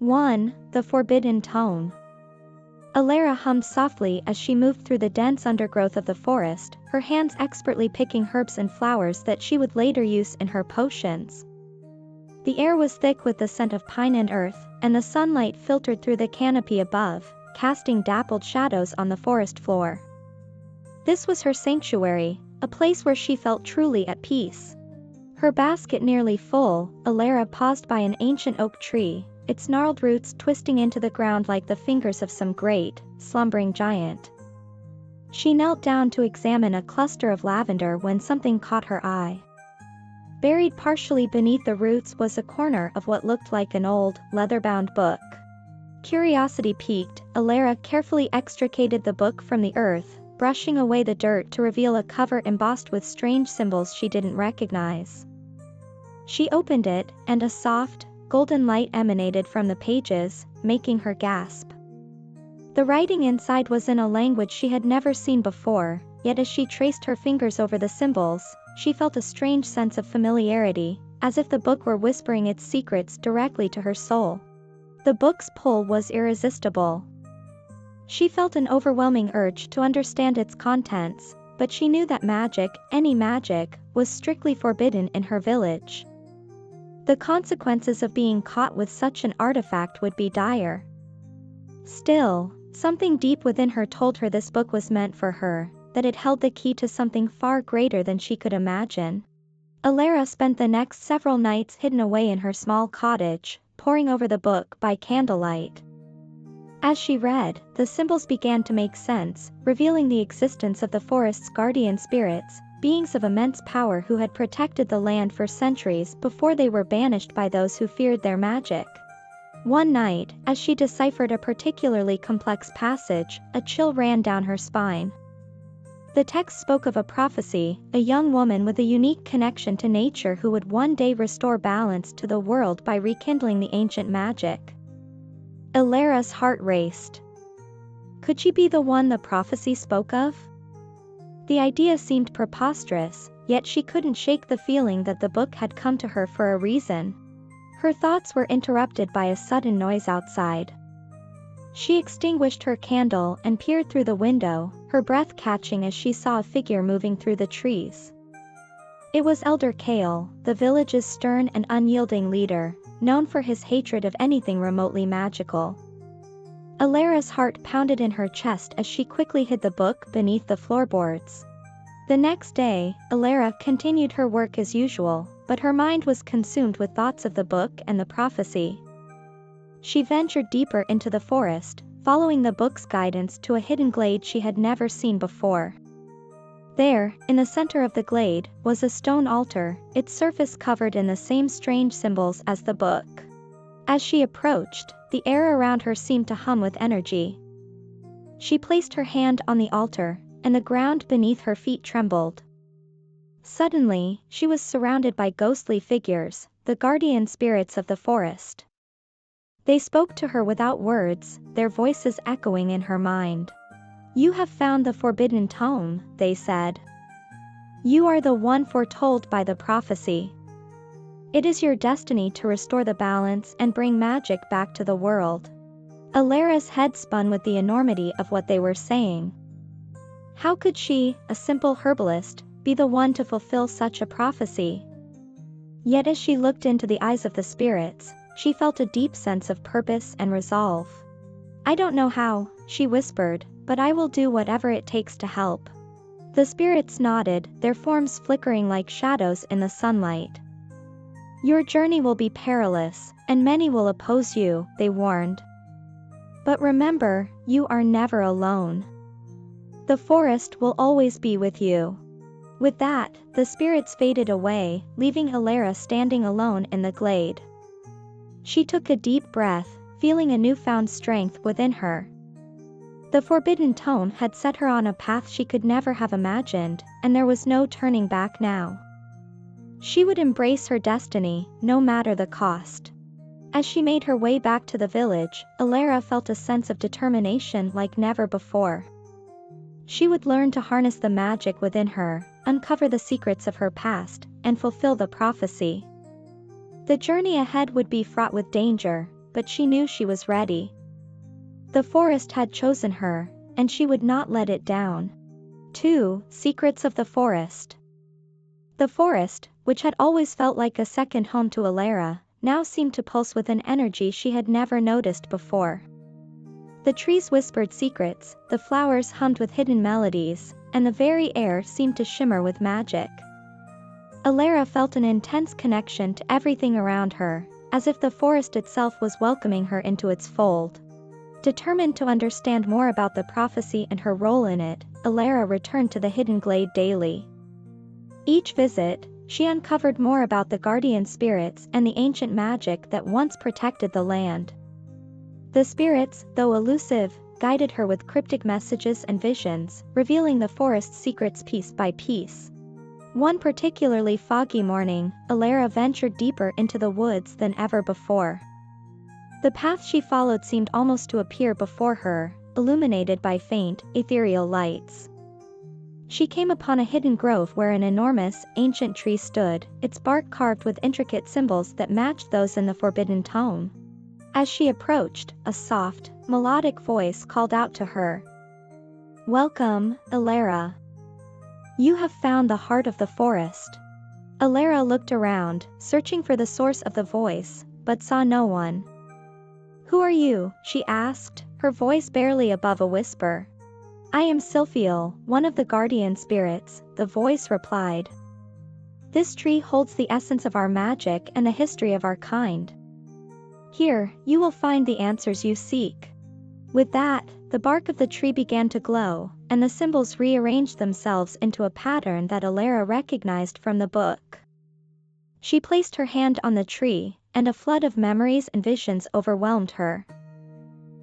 1. The Forbidden Tome. Alara hummed softly as she moved through the dense undergrowth of the forest, her hands expertly picking herbs and flowers that she would later use in her potions. The air was thick with the scent of pine and earth, and the sunlight filtered through the canopy above, casting dappled shadows on the forest floor. This was her sanctuary, a place where she felt truly at peace. Her basket nearly full, Alara paused by an ancient oak tree, its gnarled roots twisting into the ground like the fingers of some great, slumbering giant. She knelt down to examine a cluster of lavender when something caught her eye. Buried partially beneath the roots was a corner of what looked like an old, leather-bound book. Curiosity piqued, Alara carefully extricated the book from the earth, brushing away the dirt to reveal a cover embossed with strange symbols she didn't recognize. She opened it, and a soft, golden light emanated from the pages, making her gasp. The writing inside was in a language she had never seen before, yet as she traced her fingers over the symbols, she felt a strange sense of familiarity, as if the book were whispering its secrets directly to her soul. The book's pull was irresistible. She felt an overwhelming urge to understand its contents, but she knew that magic, any magic, was strictly forbidden in her village. The consequences of being caught with such an artifact would be dire. Still, something deep within her told her this book was meant for her, that it held the key to something far greater than she could imagine. Alara spent the next several nights hidden away in her small cottage, poring over the book by candlelight. As she read, the symbols began to make sense, revealing the existence of the forest's guardian spirits, beings of immense power who had protected the land for centuries before they were banished by those who feared their magic. One night, as she deciphered a particularly complex passage, a chill ran down her spine. The text spoke of a prophecy, a young woman with a unique connection to nature who would one day restore balance to the world by rekindling the ancient magic. Alara's heart raced. Could she be the one the prophecy spoke of? The idea seemed preposterous, yet she couldn't shake the feeling that the book had come to her for a reason. Her thoughts were interrupted by a sudden noise outside. She extinguished her candle and peered through the window, her breath catching as she saw a figure moving through the trees. It was Elder Kale, the village's stern and unyielding leader, known for his hatred of anything remotely magical. Alara's heart pounded in her chest as she quickly hid the book beneath the floorboards. The next day, Alara continued her work as usual, but her mind was consumed with thoughts of the book and the prophecy. She ventured deeper into the forest, following the book's guidance to a hidden glade she had never seen before. There, in the center of the glade, was a stone altar, its surface covered in the same strange symbols as the book. As she approached, the air around her seemed to hum with energy. She placed her hand on the altar, and the ground beneath her feet trembled. Suddenly, she was surrounded by ghostly figures, the guardian spirits of the forest. They spoke to her without words, their voices echoing in her mind. "You have found the forbidden tome," they said. "You are the one foretold by the prophecy. It is your destiny to restore the balance and bring magic back to the world." Alara's head spun with the enormity of what they were saying. How could she, a simple herbalist, be the one to fulfill such a prophecy? Yet as she looked into the eyes of the spirits, she felt a deep sense of purpose and resolve. "I don't know how," she whispered, "but I will do whatever it takes to help." The spirits nodded, their forms flickering like shadows in the sunlight. "Your journey will be perilous, and many will oppose you," they warned. "But remember, you are never alone. The forest will always be with you." With that, the spirits faded away, leaving Alara standing alone in the glade. She took a deep breath, feeling a newfound strength within her. The forbidden tome had set her on a path she could never have imagined, and there was no turning back now. She would embrace her destiny, no matter the cost. As she made her way back to the village, Alara felt a sense of determination like never before. She would learn to harness the magic within her, uncover the secrets of her past, and fulfill the prophecy. The journey ahead would be fraught with danger, but she knew she was ready. The forest had chosen her, and she would not let it down. 2. Secrets of the Forest. The forest, which had always felt like a second home to Alara, now seemed to pulse with an energy she had never noticed before. The trees whispered secrets, the flowers hummed with hidden melodies, and the very air seemed to shimmer with magic. Alara felt an intense connection to everything around her, as if the forest itself was welcoming her into its fold. Determined to understand more about the prophecy and her role in it, Alara returned to the hidden glade daily. Each visit, she uncovered more about the guardian spirits and the ancient magic that once protected the land. The spirits, though elusive, guided her with cryptic messages and visions, revealing the forest's secrets piece by piece. One particularly foggy morning, Alara ventured deeper into the woods than ever before. The path she followed seemed almost to appear before her, illuminated by faint, ethereal lights. She came upon a hidden grove where an enormous, ancient tree stood, its bark carved with intricate symbols that matched those in the forbidden tome. As she approached, a soft, melodic voice called out to her. "Welcome, Alara. You have found the heart of the forest." Alara looked around, searching for the source of the voice, but saw no one. "Who are you?" she asked, her voice barely above a whisper. "I am Silphiel, one of the guardian spirits," the voice replied. "This tree holds the essence of our magic and the history of our kind. Here, you will find the answers you seek." With that, the bark of the tree began to glow, and the symbols rearranged themselves into a pattern that Alara recognized from the book. She placed her hand on the tree, and a flood of memories and visions overwhelmed her.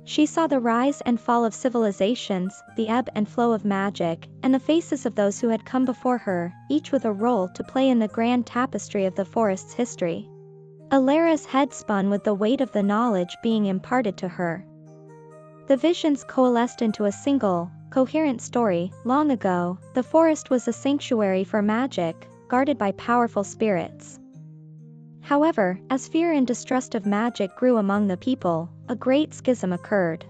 She saw the rise and fall of civilizations, the ebb and flow of magic, and the faces of those who had come before her, each with a role to play in the grand tapestry of the forest's history. Alara's head spun with the weight of the knowledge being imparted to her. The visions coalesced into a single, coherent story. Long ago, the forest was a sanctuary for magic, guarded by powerful spirits. However, as fear and distrust of magic grew among the people, a great schism occurred.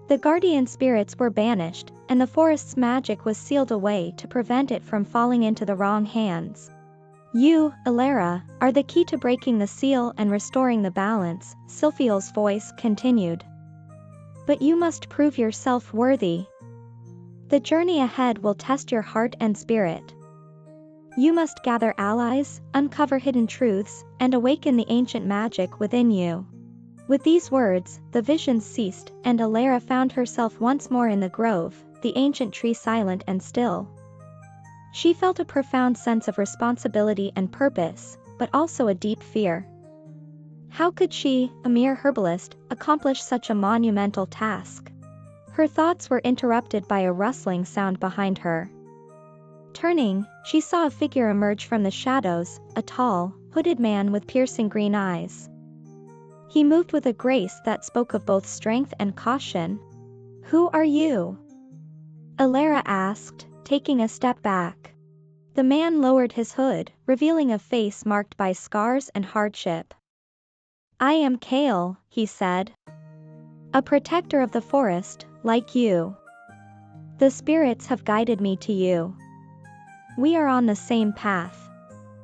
The guardian spirits were banished, and the forest's magic was sealed away to prevent it from falling into the wrong hands. "You, Alara, are the key to breaking the seal and restoring the balance," Silphiel's voice continued. "But you must prove yourself worthy. The journey ahead will test your heart and spirit. You must gather allies, uncover hidden truths, and awaken the ancient magic within you." With these words, the visions ceased, and Alara found herself once more in the grove, the ancient tree silent and still. She felt a profound sense of responsibility and purpose, but also a deep fear. How could she, a mere herbalist, accomplish such a monumental task? Her thoughts were interrupted by a rustling sound behind her. Turning, she saw a figure emerge from the shadows, a tall, hooded man with piercing green eyes. He moved with a grace that spoke of both strength and caution. "Who are you?" Alara asked, taking a step back. The man lowered his hood, revealing a face marked by scars and hardship. "I am Kale," he said. "A protector of the forest, like you. The spirits have guided me to you. We are on the same path."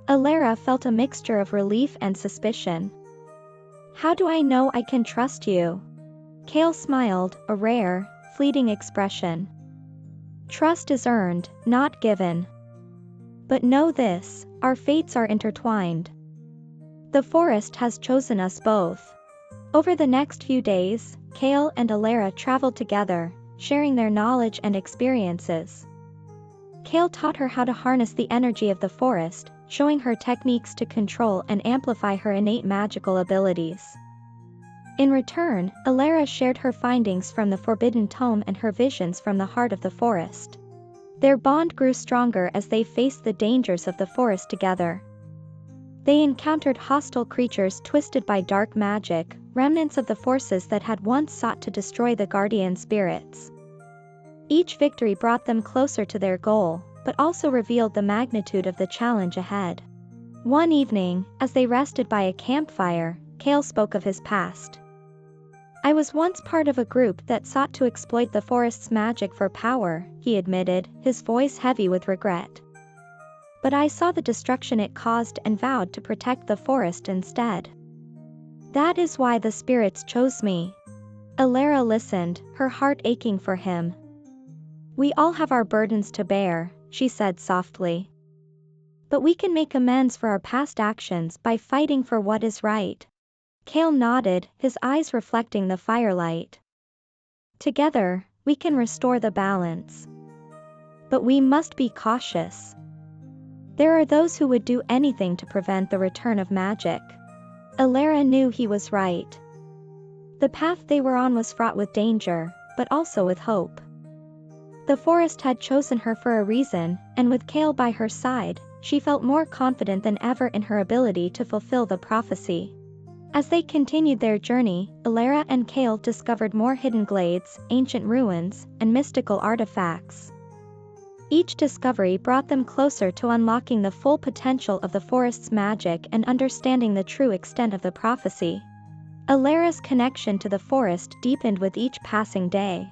Alara felt a mixture of relief and suspicion. "How do I know I can trust you?" Kale smiled, a rare, fleeting expression. "Trust is earned, not given. But know this, our fates are intertwined. The forest has chosen us both." Over the next few days, Kale and Alara traveled together, sharing their knowledge and experiences. Kale taught her how to harness the energy of the forest, showing her techniques to control and amplify her innate magical abilities. In return, Alara shared her findings from the Forbidden Tome and her visions from the heart of the forest. Their bond grew stronger as they faced the dangers of the forest together. They encountered hostile creatures twisted by dark magic, remnants of the forces that had once sought to destroy the guardian spirits. Each victory brought them closer to their goal, but also revealed the magnitude of the challenge ahead. One evening, as they rested by a campfire, Kale spoke of his past. I was once part of a group that sought to exploit the forest's magic for power, he admitted, his voice heavy with regret. But I saw the destruction it caused and vowed to protect the forest instead. That is why the spirits chose me. Alara listened, her heart aching for him. We all have our burdens to bear, she said softly. But we can make amends for our past actions by fighting for what is right. Kale nodded, his eyes reflecting the firelight. Together, we can restore the balance. But we must be cautious. There are those who would do anything to prevent the return of magic. Alara knew he was right. The path they were on was fraught with danger, but also with hope. The forest had chosen her for a reason, and with Kale by her side, she felt more confident than ever in her ability to fulfill the prophecy. As they continued their journey, Alara and Kale discovered more hidden glades, ancient ruins, and mystical artifacts. Each discovery brought them closer to unlocking the full potential of the forest's magic and understanding the true extent of the prophecy. Alara's connection to the forest deepened with each passing day.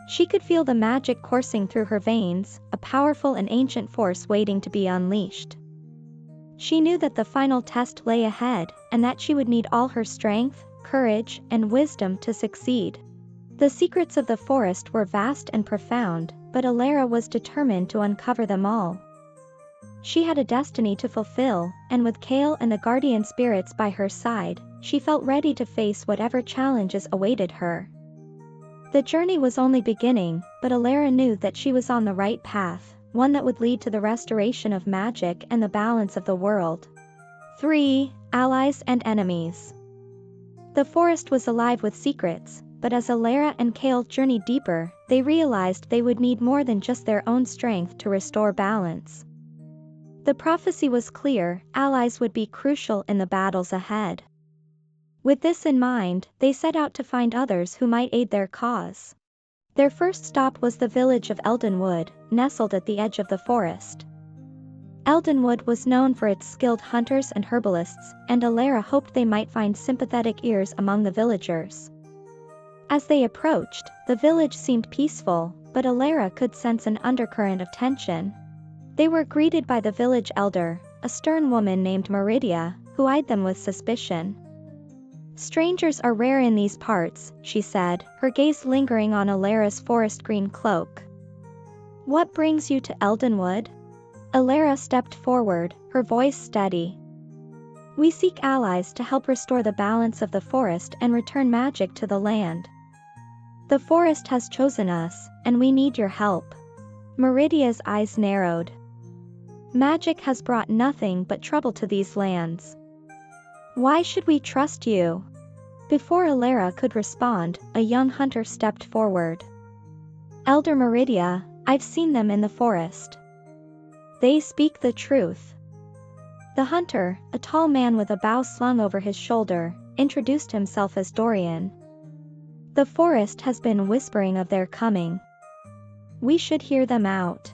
She could feel the magic coursing through her veins, a powerful and ancient force waiting to be unleashed. She knew that the final test lay ahead, and that she would need all her strength, courage, and wisdom to succeed. The secrets of the forest were vast and profound, but Alara was determined to uncover them all. She had a destiny to fulfill, and with Kale and the guardian spirits by her side, she felt ready to face whatever challenges awaited her. The journey was only beginning, but Alara knew that she was on the right path, one that would lead to the restoration of magic and the balance of the world. 3. Allies and Enemies. The forest was alive with secrets, but as Alara and Kale journeyed deeper, they realized they would need more than just their own strength to restore balance. The prophecy was clear, allies would be crucial in the battles ahead. With this in mind, they set out to find others who might aid their cause. Their first stop was the village of Eldenwood, nestled at the edge of the forest. Eldenwood was known for its skilled hunters and herbalists, and Alara hoped they might find sympathetic ears among the villagers. As they approached, the village seemed peaceful, but Alara could sense an undercurrent of tension. They were greeted by the village elder, a stern woman named Meridia, who eyed them with suspicion. Strangers are rare in these parts, she said, her gaze lingering on Alara's forest green cloak. What brings you to Eldenwood? Alara stepped forward, her voice steady. We seek allies to help restore the balance of the forest and return magic to the land. The forest has chosen us, and we need your help. Meridia's eyes narrowed. Magic has brought nothing but trouble to these lands. Why should we trust you? Before Alara could respond, a young hunter stepped forward. Elder Meridia, I've seen them in the forest. They speak the truth. The hunter, a tall man with a bow slung over his shoulder, introduced himself as Dorian. The forest has been whispering of their coming. We should hear them out.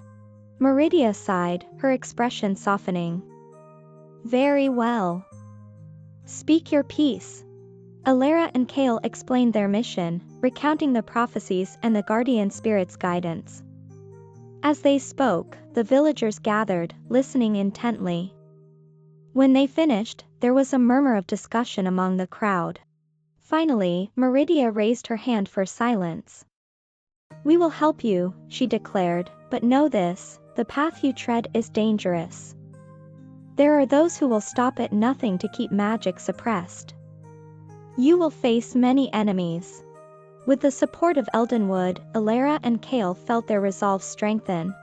Meridia sighed, her expression softening. Very well. Speak your piece. Alara and Kale explained their mission, recounting the prophecies and the guardian spirit's guidance. As they spoke, the villagers gathered, listening intently. When they finished, there was a murmur of discussion among the crowd. Finally, Meridia raised her hand for silence. We will help you, she declared, but know this, the path you tread is dangerous. There are those who will stop at nothing to keep magic suppressed. You will face many enemies. With the support of Eldenwood, Alara and Kale felt their resolve strengthen.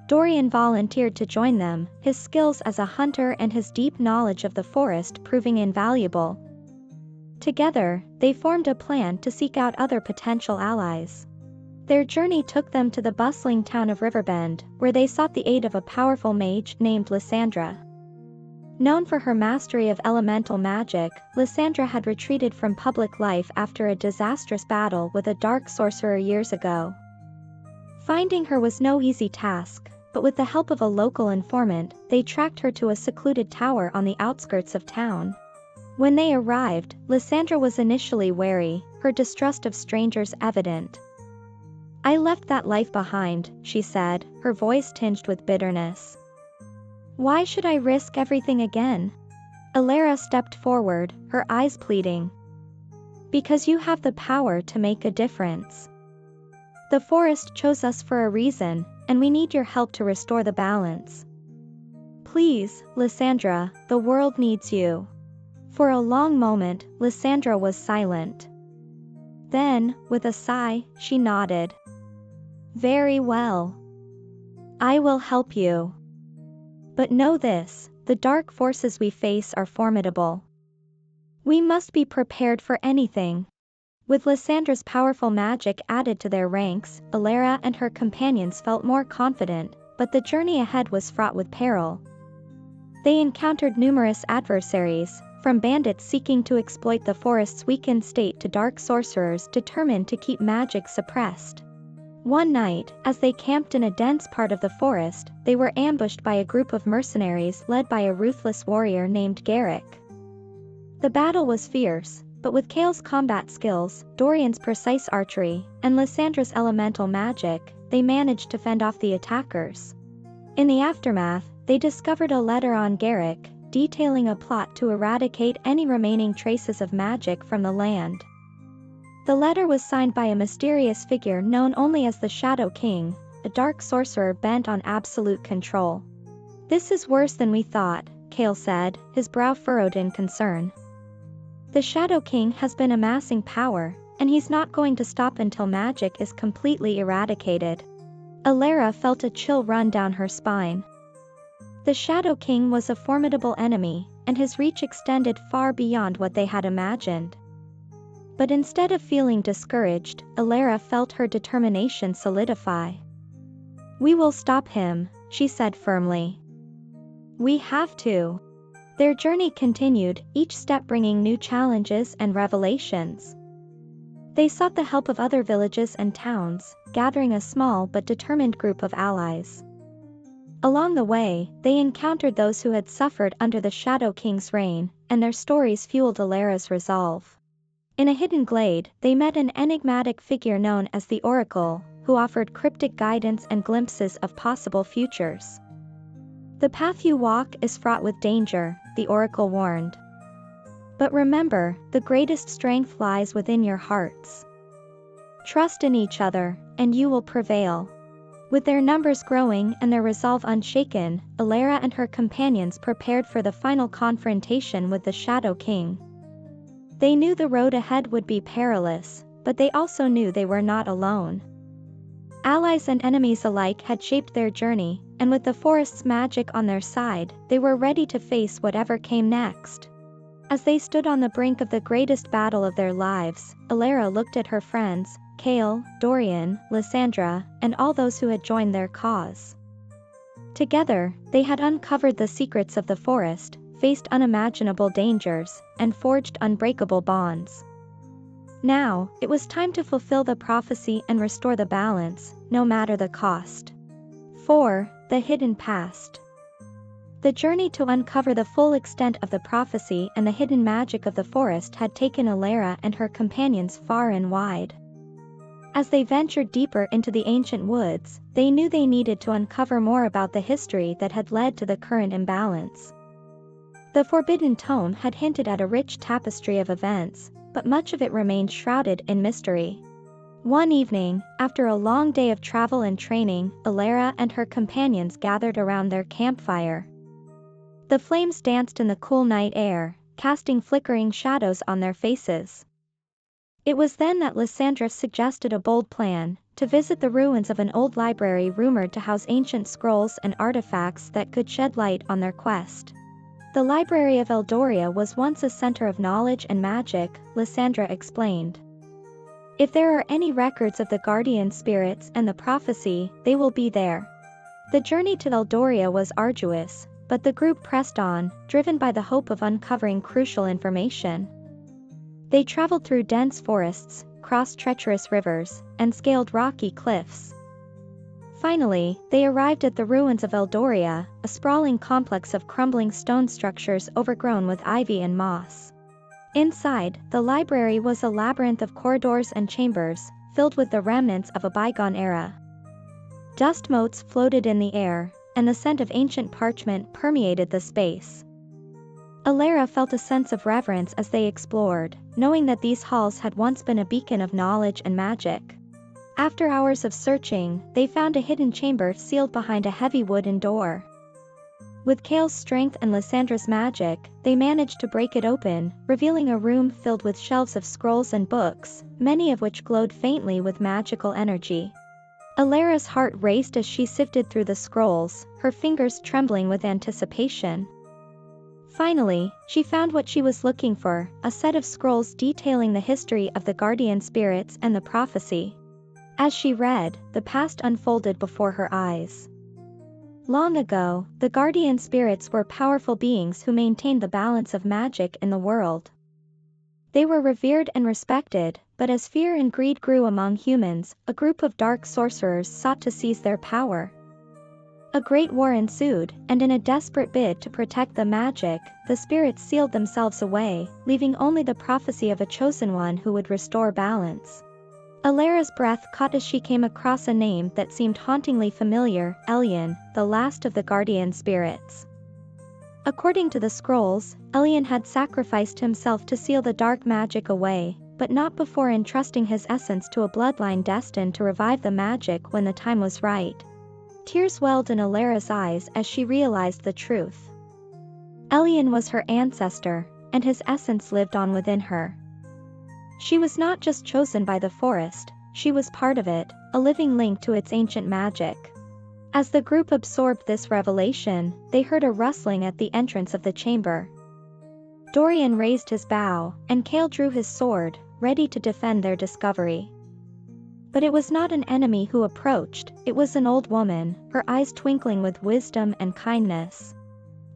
Dorian volunteered to join them, his skills as a hunter and his deep knowledge of the forest proving invaluable. Together, they formed a plan to seek out other potential allies. Their journey took them to the bustling town of Riverbend, where they sought the aid of a powerful mage named Lysandra. Known for her mastery of elemental magic, Lysandra had retreated from public life after a disastrous battle with a dark sorcerer years ago. Finding her was no easy task, but with the help of a local informant, they tracked her to a secluded tower on the outskirts of town. When they arrived, Lysandra was initially wary, her distrust of strangers evident. "I left that life behind," she said, her voice tinged with bitterness. "Why should I risk everything again?" Alara stepped forward, her eyes pleading. "Because you have the power to make a difference. The forest chose us for a reason, and we need your help to restore the balance. Please, Lysandra, the world needs you." For a long moment, Lysandra was silent. Then, with a sigh, she nodded. "Very well. I will help you. But know this, the dark forces we face are formidable. We must be prepared for anything." With Lysandra's powerful magic added to their ranks, Alara and her companions felt more confident, but the journey ahead was fraught with peril. They encountered numerous adversaries, from bandits seeking to exploit the forest's weakened state to dark sorcerers determined to keep magic suppressed. One night, as they camped in a dense part of the forest, they were ambushed by a group of mercenaries led by a ruthless warrior named Garrick. The battle was fierce, but with Kale's combat skills, Dorian's precise archery, and Lysandra's elemental magic, they managed to fend off the attackers. In the aftermath, they discovered a letter on Garrick, detailing a plot to eradicate any remaining traces of magic from the land. The letter was signed by a mysterious figure known only as the Shadow King, a dark sorcerer bent on absolute control. "This is worse than we thought," Kale said, his brow furrowed in concern. "The Shadow King has been amassing power, and he's not going to stop until magic is completely eradicated." Alara felt a chill run down her spine. The Shadow King was a formidable enemy, and his reach extended far beyond what they had imagined. But instead of feeling discouraged, Alara felt her determination solidify. "We will stop him," she said firmly. "We have to." Their journey continued, each step bringing new challenges and revelations. They sought the help of other villages and towns, gathering a small but determined group of allies. Along the way, they encountered those who had suffered under the Shadow King's reign, and their stories fueled Alara's resolve. In a hidden glade, they met an enigmatic figure known as the Oracle, who offered cryptic guidance and glimpses of possible futures. "The path you walk is fraught with danger," the Oracle warned. "But remember, the greatest strength lies within your hearts. Trust in each other, and you will prevail." With their numbers growing and their resolve unshaken, Alara and her companions prepared for the final confrontation with the Shadow King. They knew the road ahead would be perilous, but they also knew they were not alone. Allies and enemies alike had shaped their journey, and with the forest's magic on their side, they were ready to face whatever came next. As they stood on the brink of the greatest battle of their lives, Alara looked at her friends, Kale, Dorian, Lysandra, and all those who had joined their cause. Together, they had uncovered the secrets of the forest, faced unimaginable dangers, and forged unbreakable bonds. Now, it was time to fulfill the prophecy and restore the balance, no matter the cost. 4. The Hidden Past. The journey to uncover the full extent of the prophecy and the hidden magic of the forest had taken Alara and her companions far and wide. As they ventured deeper into the ancient woods, they knew they needed to uncover more about the history that had led to the current imbalance. The Forbidden Tome had hinted at a rich tapestry of events, but much of it remained shrouded in mystery. One evening, after a long day of travel and training, Alara and her companions gathered around their campfire. The flames danced in the cool night air, casting flickering shadows on their faces. It was then that Lysandra suggested a bold plan, to visit the ruins of an old library rumored to house ancient scrolls and artifacts that could shed light on their quest. The Library of Eldoria was once a center of knowledge and magic, Lysandra explained. If there are any records of the guardian spirits and the prophecy, they will be there. The journey to Eldoria was arduous, but the group pressed on, driven by the hope of uncovering crucial information. They traveled through dense forests, crossed treacherous rivers, and scaled rocky cliffs. Finally, they arrived at the ruins of Eldoria, a sprawling complex of crumbling stone structures overgrown with ivy and moss. Inside, the library was a labyrinth of corridors and chambers, filled with the remnants of a bygone era. Dust motes floated in the air, and the scent of ancient parchment permeated the space. Alara felt a sense of reverence as they explored, knowing that these halls had once been a beacon of knowledge and magic. After hours of searching, they found a hidden chamber sealed behind a heavy wooden door. With Kale's strength and Lysandra's magic, they managed to break it open, revealing a room filled with shelves of scrolls and books, many of which glowed faintly with magical energy. Alara's heart raced as she sifted through the scrolls, her fingers trembling with anticipation. Finally, she found what she was looking for, a set of scrolls detailing the history of the guardian spirits and the prophecy. As she read, the past unfolded before her eyes. Long ago, the guardian spirits were powerful beings who maintained the balance of magic in the world. They were revered and respected, but as fear and greed grew among humans, a group of dark sorcerers sought to seize their power. A great war ensued, and in a desperate bid to protect the magic, the spirits sealed themselves away, leaving only the prophecy of a chosen one who would restore balance. Alara's breath caught as she came across a name that seemed hauntingly familiar, Elyan, the last of the guardian spirits. According to the scrolls, Elyan had sacrificed himself to seal the dark magic away, but not before entrusting his essence to a bloodline destined to revive the magic when the time was right. Tears welled in Alara's eyes as she realized the truth. Elyan was her ancestor, and his essence lived on within her. She was not just chosen by the forest, she was part of it, a living link to its ancient magic. As the group absorbed this revelation, they heard a rustling at the entrance of the chamber. Dorian raised his bow, and Kale drew his sword, ready to defend their discovery. But it was not an enemy who approached, it was an old woman, her eyes twinkling with wisdom and kindness.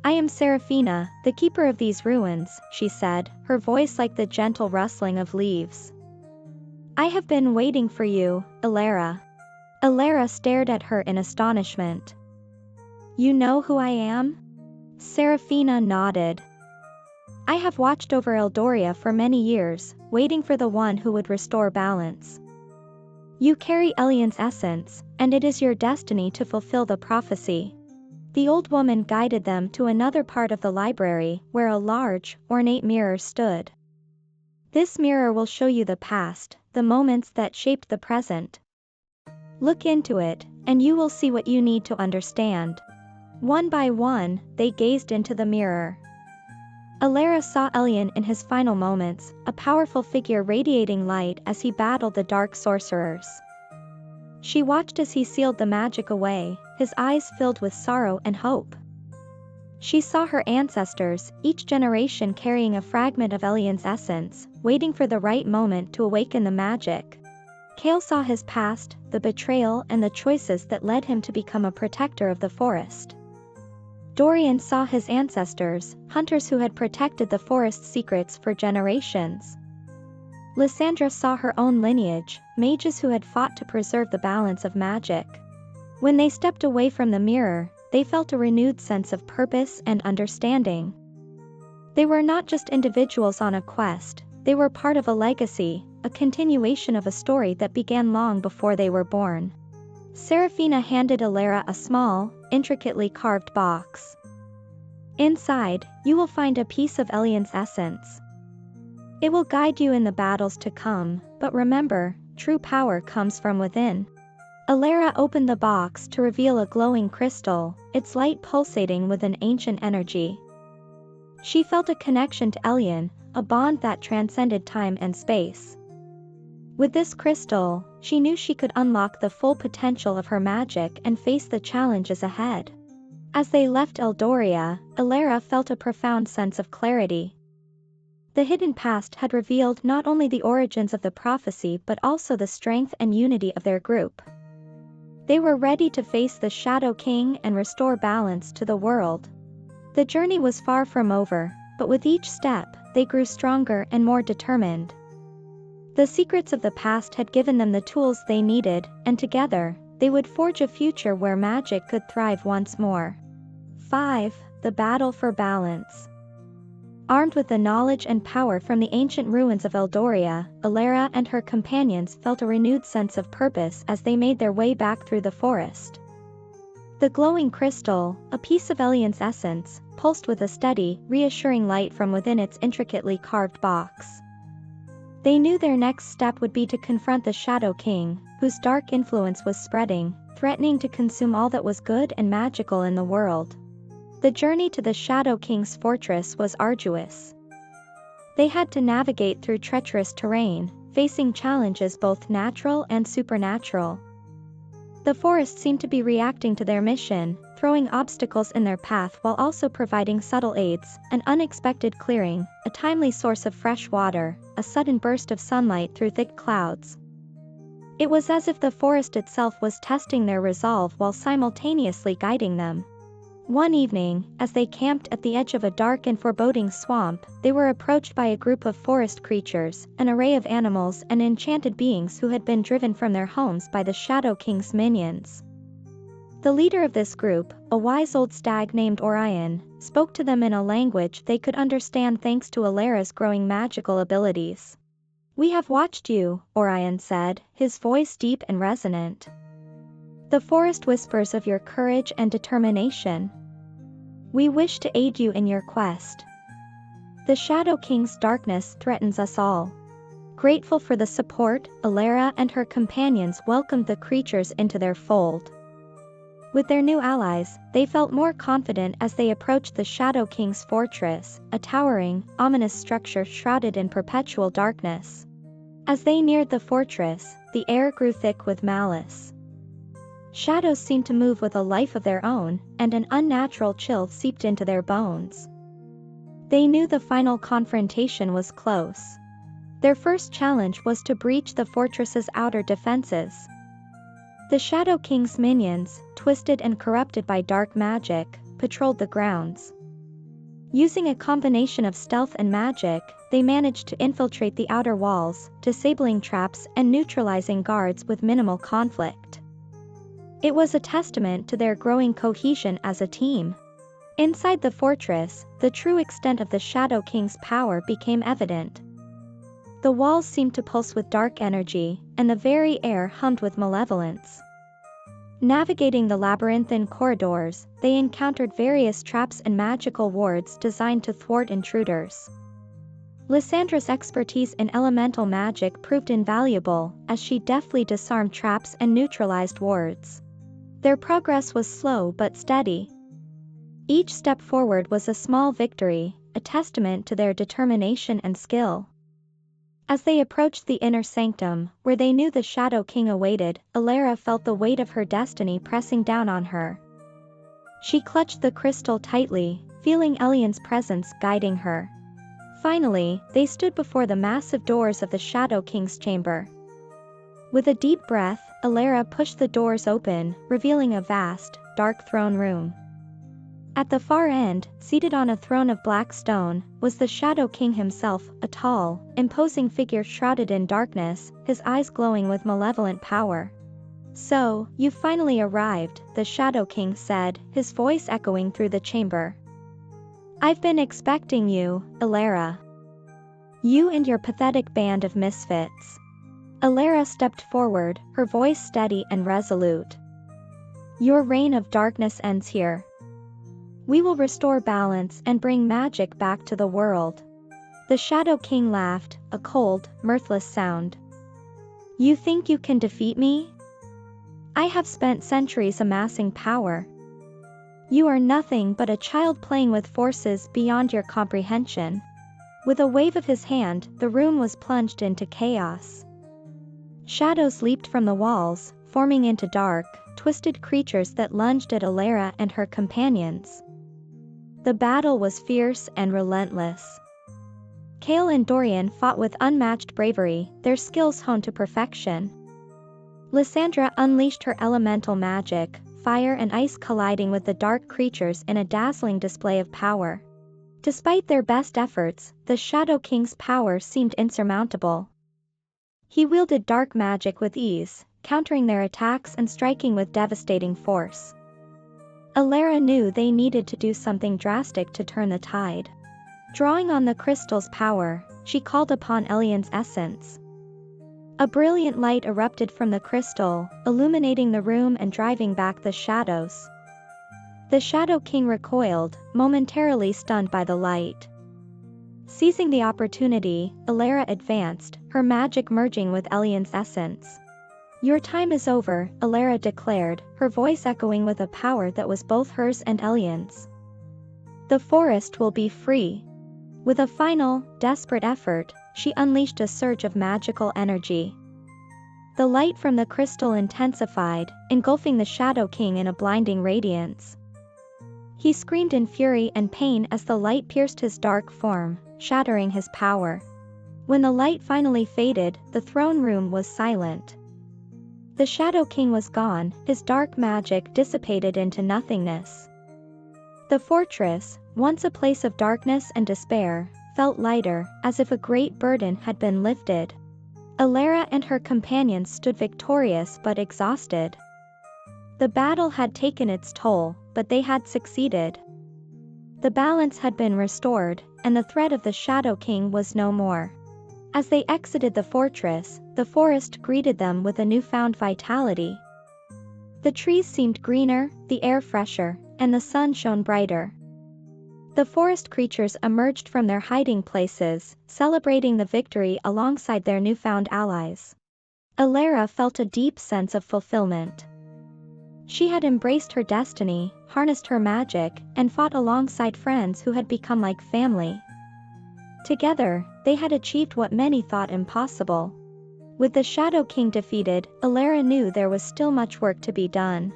"I am Seraphina, the keeper of these ruins," she said, her voice like the gentle rustling of leaves. "I have been waiting for you, Alara." Alara stared at her in astonishment. "You know who I am?" Seraphina nodded. "I have watched over Eldoria for many years, waiting for the one who would restore balance. You carry Elyan's essence, and it is your destiny to fulfill the prophecy." The old woman guided them to another part of the library, where a large, ornate mirror stood. "This mirror will show you the past, the moments that shaped the present. Look into it, and you will see what you need to understand." One by one, they gazed into the mirror. Alara saw Elyan in his final moments, a powerful figure radiating light as he battled the dark sorcerers. She watched as he sealed the magic away, his eyes filled with sorrow and hope. She saw her ancestors, each generation carrying a fragment of Elyan's essence, waiting for the right moment to awaken the magic. Kale saw his past, the betrayal and the choices that led him to become a protector of the forest. Dorian saw his ancestors, hunters who had protected the forest's secrets for generations. Lysandra saw her own lineage, mages who had fought to preserve the balance of magic. When they stepped away from the mirror, they felt a renewed sense of purpose and understanding. They were not just individuals on a quest, they were part of a legacy, a continuation of a story that began long before they were born. Seraphina handed Alara a small, intricately carved box. "Inside, you will find a piece of Elyan's essence. It will guide you in the battles to come, but remember, true power comes from within." Alara opened the box to reveal a glowing crystal, its light pulsating with an ancient energy. She felt a connection to Elyan, a bond that transcended time and space. With this crystal, she knew she could unlock the full potential of her magic and face the challenges ahead. As they left Eldoria, Alara felt a profound sense of clarity. The hidden past had revealed not only the origins of the prophecy but also the strength and unity of their group. They were ready to face the Shadow King and restore balance to the world. The journey was far from over, but with each step, they grew stronger and more determined. The secrets of the past had given them the tools they needed, and together, they would forge a future where magic could thrive once more. 5. The Battle for Balance. Armed with the knowledge and power from the ancient ruins of Eldoria, Alara and her companions felt a renewed sense of purpose as they made their way back through the forest. The glowing crystal, a piece of Elian's essence, pulsed with a steady, reassuring light from within its intricately carved box. They knew their next step would be to confront the Shadow King, whose dark influence was spreading, threatening to consume all that was good and magical in the world. The journey to the Shadow King's fortress was arduous. They had to navigate through treacherous terrain, facing challenges both natural and supernatural. The forest seemed to be reacting to their mission, throwing obstacles in their path while also providing subtle aids, an unexpected clearing, a timely source of fresh water, a sudden burst of sunlight through thick clouds. It was as if the forest itself was testing their resolve while simultaneously guiding them. One evening, as they camped at the edge of a dark and foreboding swamp, they were approached by a group of forest creatures, an array of animals and enchanted beings who had been driven from their homes by the Shadow King's minions. The leader of this group, a wise old stag named Orion, spoke to them in a language they could understand thanks to Alara's growing magical abilities. "We have watched you," Orion said, his voice deep and resonant. "The forest whispers of your courage and determination. We wish to aid you in your quest. The Shadow King's darkness threatens us all." Grateful for the support, Alara and her companions welcomed the creatures into their fold. With their new allies, they felt more confident as they approached the Shadow King's fortress, a towering, ominous structure shrouded in perpetual darkness. As they neared the fortress, the air grew thick with malice. Shadows seemed to move with a life of their own, and an unnatural chill seeped into their bones. They knew the final confrontation was close. Their first challenge was to breach the fortress's outer defenses. The Shadow King's minions, twisted and corrupted by dark magic, patrolled the grounds. Using a combination of stealth and magic, they managed to infiltrate the outer walls, disabling traps and neutralizing guards with minimal conflict. It was a testament to their growing cohesion as a team. Inside the fortress, the true extent of the Shadow King's power became evident. The walls seemed to pulse with dark energy, and the very air hummed with malevolence. Navigating the labyrinthine corridors, they encountered various traps and magical wards designed to thwart intruders. Lysandra's expertise in elemental magic proved invaluable, as she deftly disarmed traps and neutralized wards. Their progress was slow but steady. Each step forward was a small victory, a testament to their determination and skill. As they approached the inner sanctum, where they knew the Shadow King awaited, Alara felt the weight of her destiny pressing down on her. She clutched the crystal tightly, feeling Elian's presence guiding her. Finally, they stood before the massive doors of the Shadow King's chamber. With a deep breath, Alara pushed the doors open, revealing a vast, dark throne room. At the far end, seated on a throne of black stone, was the Shadow King himself, a tall, imposing figure shrouded in darkness, his eyes glowing with malevolent power. "So, you've finally arrived," the Shadow King said, his voice echoing through the chamber. "I've been expecting you, Alara. You and your pathetic band of misfits." Alara stepped forward, her voice steady and resolute. "Your reign of darkness ends here. We will restore balance and bring magic back to the world." The Shadow King laughed, a cold, mirthless sound. "You think you can defeat me? I have spent centuries amassing power. You are nothing but a child playing with forces beyond your comprehension." With a wave of his hand, the room was plunged into chaos. Shadows leaped from the walls, forming into dark, twisted creatures that lunged at Alara and her companions. The battle was fierce and relentless. Kale and Dorian fought with unmatched bravery, their skills honed to perfection. Lysandra unleashed her elemental magic, fire and ice colliding with the dark creatures in a dazzling display of power. Despite their best efforts, the Shadow King's power seemed insurmountable. He wielded dark magic with ease, countering their attacks and striking with devastating force. Alara knew they needed to do something drastic to turn the tide. Drawing on the crystal's power, she called upon Elion's essence. A brilliant light erupted from the crystal, illuminating the room and driving back the shadows. The Shadow King recoiled, momentarily stunned by the light. Seizing the opportunity, Elara advanced, her magic merging with Elion's essence. "Your time is over," Elara declared, her voice echoing with a power that was both hers and Elion's. "The forest will be free." With a final, desperate effort, she unleashed a surge of magical energy. The light from the crystal intensified, engulfing the Shadow King in a blinding radiance. He screamed in fury and pain as the light pierced his dark form, shattering his power. When the light finally faded, the throne room was silent. The Shadow King was gone, his dark magic dissipated into nothingness. The fortress, once a place of darkness and despair, felt lighter, as if a great burden had been lifted. Elara and her companions stood victorious but exhausted. The battle had taken its toll, but they had succeeded. The balance had been restored, and the threat of the Shadow King was no more. As they exited the fortress, the forest greeted them with a newfound vitality. The trees seemed greener, the air fresher, and the sun shone brighter. The forest creatures emerged from their hiding places, celebrating the victory alongside their newfound allies. Elara felt a deep sense of fulfillment. She had embraced her destiny, harnessed her magic, and fought alongside friends who had become like family. Together, they had achieved what many thought impossible. With the Shadow King defeated, Elara knew there was still much work to be done.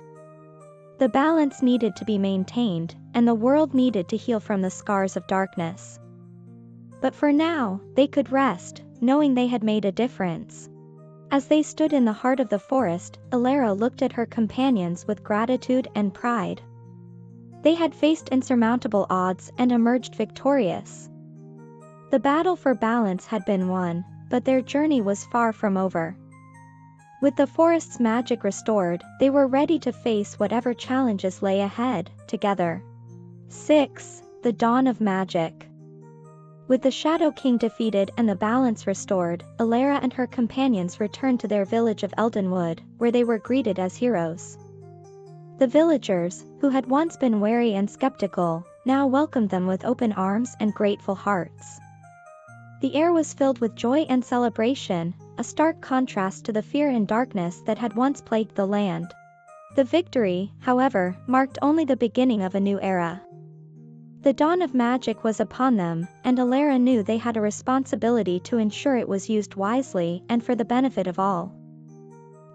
The balance needed to be maintained, and the world needed to heal from the scars of darkness. But for now, they could rest, knowing they had made a difference. As they stood in the heart of the forest, Elara looked at her companions with gratitude and pride. They had faced insurmountable odds and emerged victorious. The battle for balance had been won, but their journey was far from over. With the forest's magic restored, they were ready to face whatever challenges lay ahead, together. 6. The Dawn of Magic. With the Shadow King defeated and the balance restored, Elara and her companions returned to their village of Eldenwood, where they were greeted as heroes. The villagers, who had once been wary and skeptical, now welcomed them with open arms and grateful hearts. The air was filled with joy and celebration, a stark contrast to the fear and darkness that had once plagued the land. The victory, however, marked only the beginning of a new era. The dawn of magic was upon them, and Elara knew they had a responsibility to ensure it was used wisely and for the benefit of all.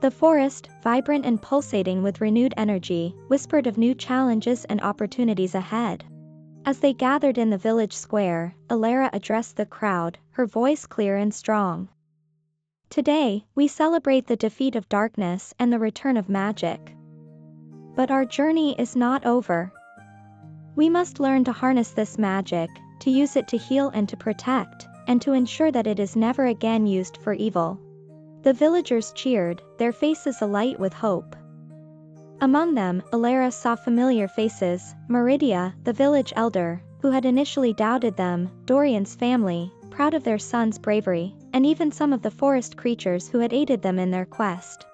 The forest, vibrant and pulsating with renewed energy, whispered of new challenges and opportunities ahead. As they gathered in the village square, Elara addressed the crowd, her voice clear and strong. "Today, we celebrate the defeat of darkness and the return of magic. But our journey is not over. We must learn to harness this magic, to use it to heal and to protect, and to ensure that it is never again used for evil." The villagers cheered, their faces alight with hope. Among them, Elara saw familiar faces: Meridia, the village elder, who had initially doubted them, Dorian's family, proud of their son's bravery, and even some of the forest creatures who had aided them in their quest.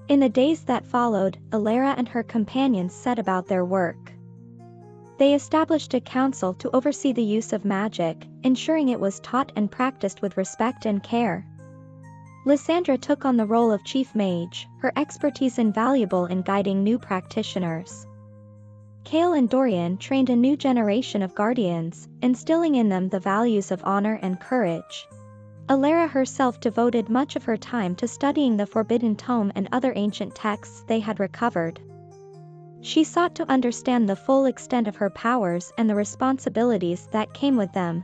In the days that followed, Elara and her companions set about their work. They established a council to oversee the use of magic, ensuring it was taught and practiced with respect and care. Lysandra took on the role of chief mage, her expertise invaluable in guiding new practitioners. Kale and Dorian trained a new generation of guardians, instilling in them the values of honor and courage. Elara herself devoted much of her time to studying the Forbidden Tome and other ancient texts they had recovered. She sought to understand the full extent of her powers and the responsibilities that came with them.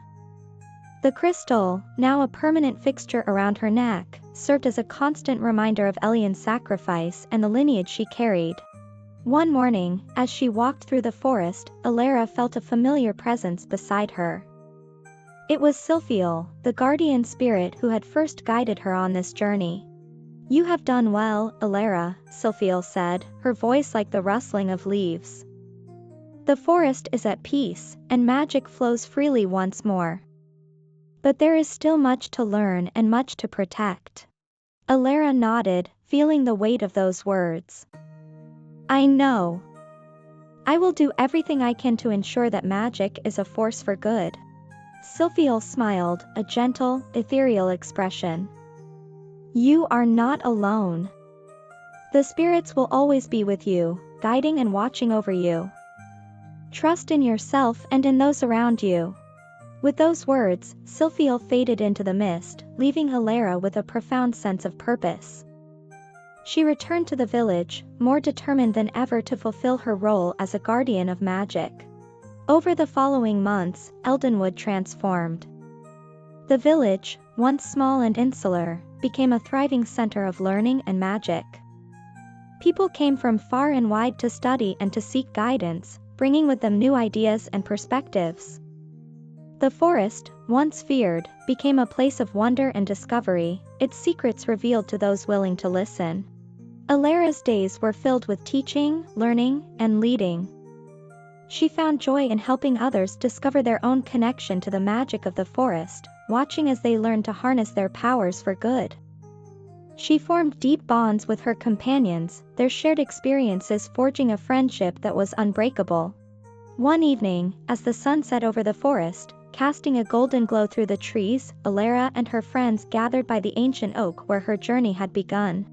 The crystal, now a permanent fixture around her neck, served as a constant reminder of Elion's sacrifice and the lineage she carried. One morning, as she walked through the forest, Elara felt a familiar presence beside her. It was Silphiel, the guardian spirit who had first guided her on this journey. "You have done well, Elara," Silphiel said, her voice like the rustling of leaves. The forest is at peace, and magic flows freely once more. But there is still much to learn and much to protect. Alara nodded, feeling the weight of those words. I know. I will do everything I can to ensure that magic is a force for good. Silphiel smiled, a gentle, ethereal expression. You are not alone. The spirits will always be with you, guiding and watching over you. Trust in yourself and in those around you. With those words, Silphiel faded into the mist, leaving Alara with a profound sense of purpose. She returned to the village, more determined than ever to fulfill her role as a guardian of magic. Over the following months, Eldenwood transformed. The village, once small and insular, became a thriving center of learning and magic. People came from far and wide to study and to seek guidance, bringing with them new ideas and perspectives. The forest, once feared, became a place of wonder and discovery, its secrets revealed to those willing to listen. Alara's days were filled with teaching, learning, and leading. She found joy in helping others discover their own connection to the magic of the forest, watching as they learned to harness their powers for good. She formed deep bonds with her companions, their shared experiences forging a friendship that was unbreakable. One evening, as the sun set over the forest, casting a golden glow through the trees, Alara and her friends gathered by the ancient oak where her journey had begun.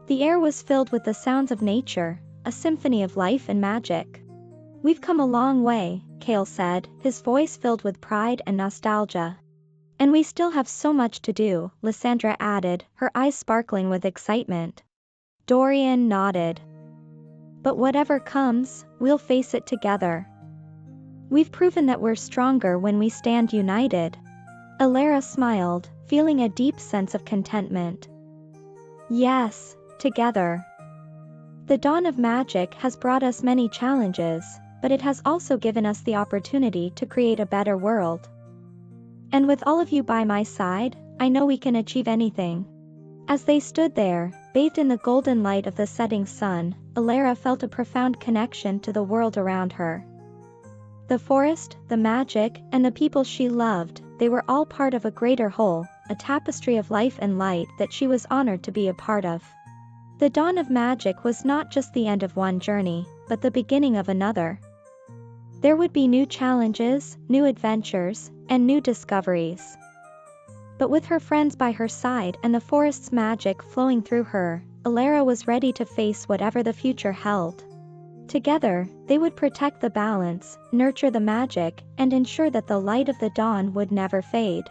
The air was filled with the sounds of nature, a symphony of life and magic. We've come a long way, Kale said, his voice filled with pride and nostalgia. And we still have so much to do, Lysandra added, her eyes sparkling with excitement. Dorian nodded. But whatever comes, we'll face it together. We've proven that we're stronger when we stand united. Alara smiled, feeling a deep sense of contentment. Yes, together. The dawn of magic has brought us many challenges, but it has also given us the opportunity to create a better world. And with all of you by my side, I know we can achieve anything. As they stood there, bathed in the golden light of the setting sun, Alara felt a profound connection to the world around her. The forest, the magic, and the people she loved, they were all part of a greater whole, a tapestry of life and light that she was honored to be a part of. The dawn of magic was not just the end of one journey, but the beginning of another. There would be new challenges, new adventures, and new discoveries. But with her friends by her side and the forest's magic flowing through her, Alara was ready to face whatever the future held. Together, they would protect the balance, nurture the magic, and ensure that the light of the dawn would never fade.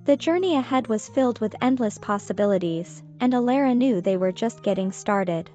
The journey ahead was filled with endless possibilities, and Alara knew they were just getting started.